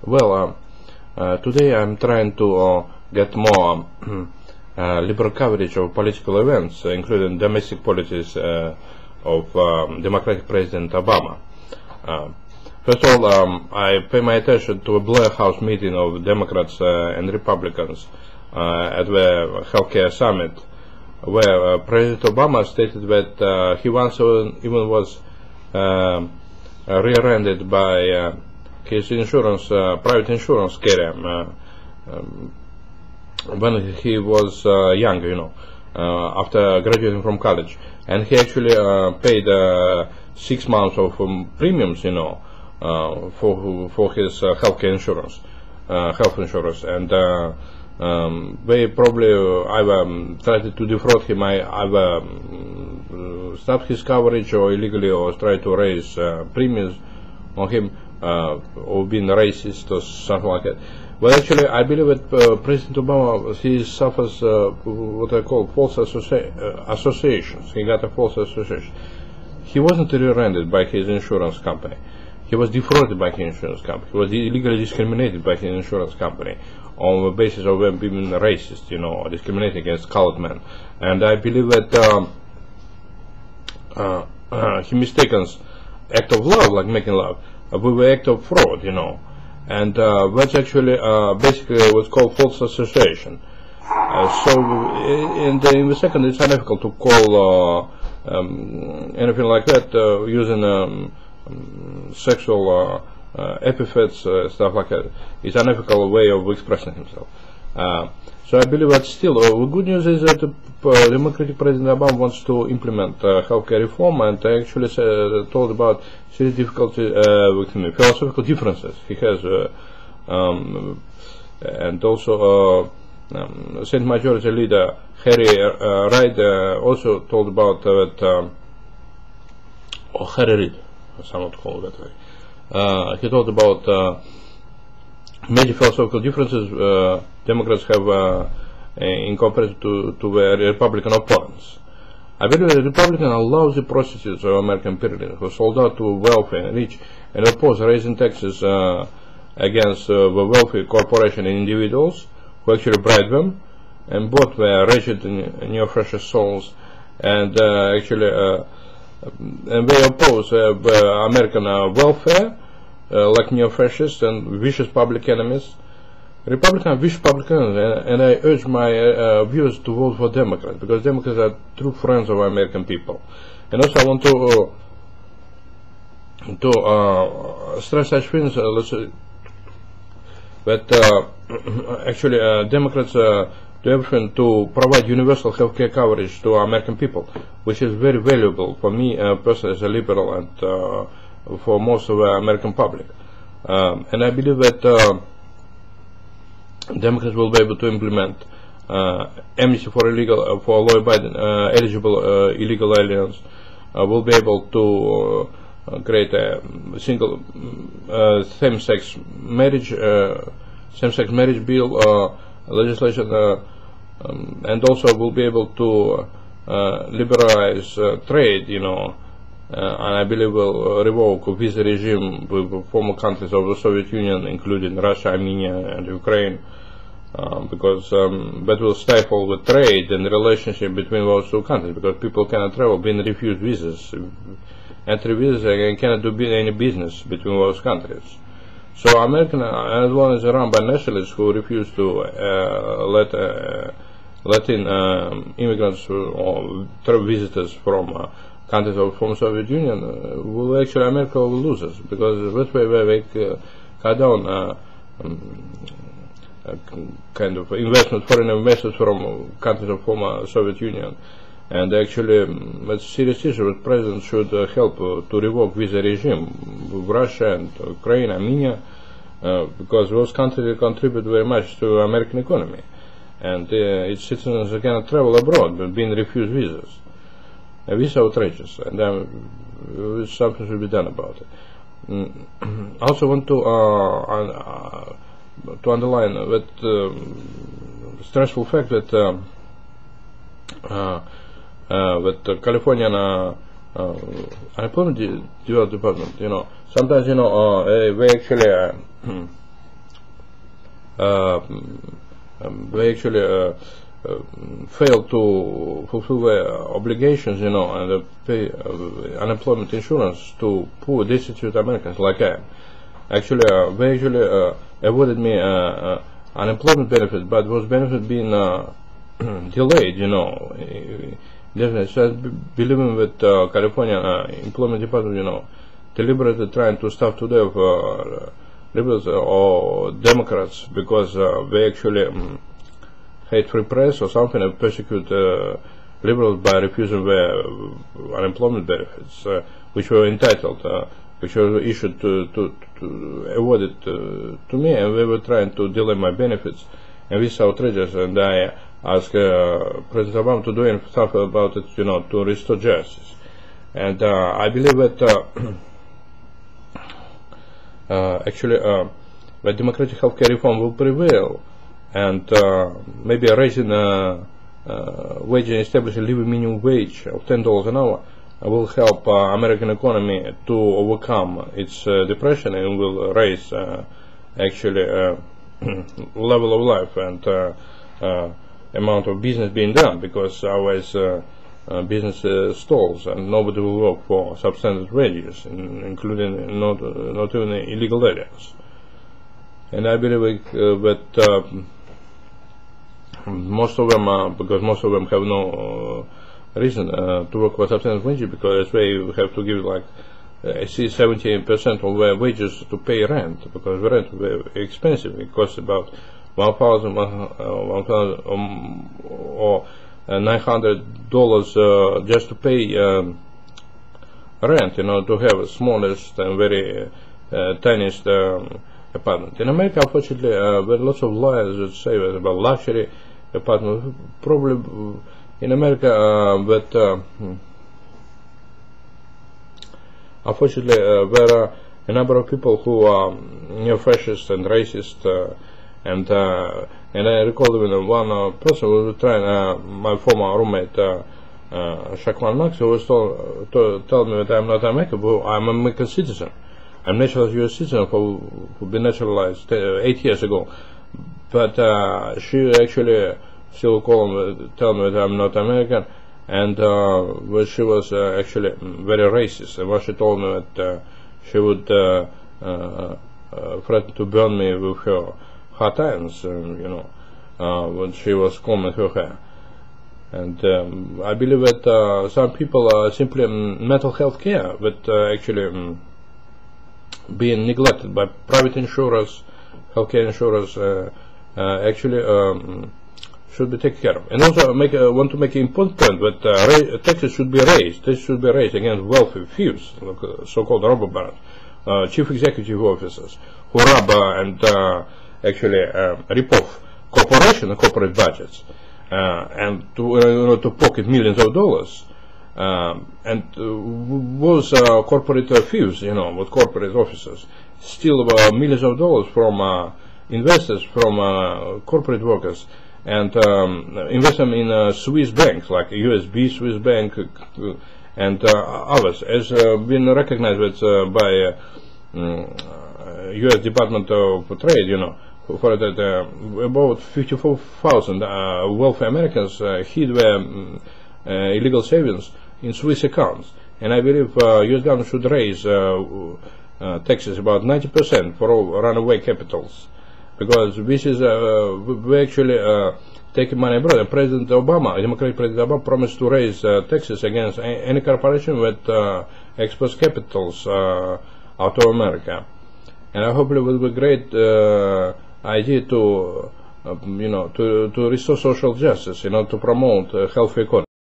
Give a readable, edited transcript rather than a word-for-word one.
Well, today I'm trying to get more liberal coverage of political events, including domestic policies of Democratic President Obama. First of all, I pay my attention to a Blair House meeting of Democrats and Republicans at the healthcare summit, where President Obama stated that he once even was rear-ended by his private insurance carrier when he was young, after graduating from college, and he actually paid 6 months of premiums, for his health insurance, and they probably either tried to defraud him, either stopped his coverage or illegally, or tried to raise premiums on him, or being racist or something like that. Well, actually, I believe that President Obama, he suffers what I call false associations. He got a false association. He wasn't rear-ended by his insurance company. He was defrauded by his insurance company. He was illegally discriminated by his insurance company on the basis of them being racist, or discriminating against colored men. And I believe that he mistakes act of love, like making love, with the act of fraud, and that's actually basically what's called false association. So in the second, it's unethical to call anything like that using sexual epithets, stuff like that. It's an unethical way of expressing himself. So I believe that still, the good news is that Democratic President Obama wants to implement healthcare reform, and I actually told about serious difficulty with him, philosophical differences he has, and also Senate Majority Leader Harry Reid also told about that, or Harry Reid, some would call it that way. He talked about major philosophical differences Democrats have in comparison to their Republican opponents. I believe the Republicans are lousy prostitutes of American imperialism, who sold out to wealthy and rich and oppose raising taxes against the wealthy corporation and individuals who actually bribe them, and both were wretched neofascist souls, and and they oppose American welfare, like neofascists and vicious public enemies. Republicans are vicious public enemies, and I urge my viewers to vote for Democrats, because Democrats are true friends of American people. And also I want to stress such things, that actually Democrats do everything to provide universal healthcare coverage to American people, which is very valuable for me personally as a liberal, and for most of the American public. And I believe that Democrats will be able to implement amnesty for law-abiding eligible illegal aliens, will be able to create a single same-sex marriage bill legislation, and also will be able to liberalize trade, and I believe will revoke visa regime with former countries of the Soviet Union, including Russia, Armenia, and Ukraine, because that will stifle the trade and the relationship between those two countries, because people cannot travel, being refused visas, entry visas, and cannot do any business between those countries. So American, as long as run by nationalists who refuse to let in immigrants or visitors from countries of former Soviet Union, will actually America will lose us, because that way they cut down kind of investment, foreign investors from countries of former Soviet Union. And actually, it's a serious issue. The President should help to revoke visa regime with Russia and Ukraine, Armenia, because those countries contribute very much to the American economy, and its citizens cannot travel abroad but being refused visas. This is outrageous, and something should be done about it. I also want to underline that stressful fact that the Californian unemployment department, sometimes they actually they actually failed to fulfill their obligations, and pay unemployment insurance to poor, destitute Americans like I am. Actually, they actually awarded me unemployment benefits, but those benefits being delayed, Definitely, so I believe that California Employment Department, deliberately trying to stuff to death liberals or Democrats because they actually hate free press or something and persecute liberals by refusing their unemployment benefits, which were entitled, which were issued awarded to me, and they were trying to delay my benefits, and this is outrageous. And I asked President Obama to do something about it, to restore justice. And I believe that actually the democratic healthcare reform will prevail, and maybe raising wage and establishing a living minimum wage of $10 an hour will help American economy to overcome its depression, and will raise actually level of life and amount of business being done, because otherwise business stalls and nobody will work for substandard wages, including not even illegal areas. And I believe that most of them, because most of them have no reason to work for substandard wages, because they have to give like I see 70% of their wages to pay rent, because the rent is very expensive. It costs about $1,000 or $900 just to pay rent, to have a smallest and very tiniest apartment. In America, unfortunately, there are lots of lawyers that say that about luxury apartment. Probably in America, but unfortunately, there are a number of people who are neofascists and racist, and I recall even one person who was trying, my former roommate, Shakwan Max, who was told me that I'm not American, but I'm an American citizen. I'm natural U.S. citizen who been naturalized 8 years ago. But she actually still tell me that I'm not American, and well, she was actually very racist. And what she told me that she would threaten to burn me with her hot irons, when she was combing her hair. And I believe that some people are simply mental health care that actually being neglected by private insurers, healthcare insurers, actually should be taken care of. And also want to make an important point that taxes should be raised. Taxes should be raised against wealthy thieves, like so-called robber barons, chief executive officers who rob and actually rip off corporate budgets, and to pocket millions of dollars. And those corporate thieves, with corporate officers, steal millions of dollars from investors, from corporate workers, and invest them in Swiss banks like USB, Swiss Bank, and others, as been recognized by U.S. Department of Trade, for that about 54,000 wealthy Americans hid their illegal savings in Swiss accounts. And I believe U.S. government should raise taxes about 90% for all runaway capitals, because this is we actually taking money abroad. And President Obama, Democratic President Obama, promised to raise taxes against any corporation that exports capitals out of America. And I hope it will be a great idea to to restore social justice, to promote a healthy economy.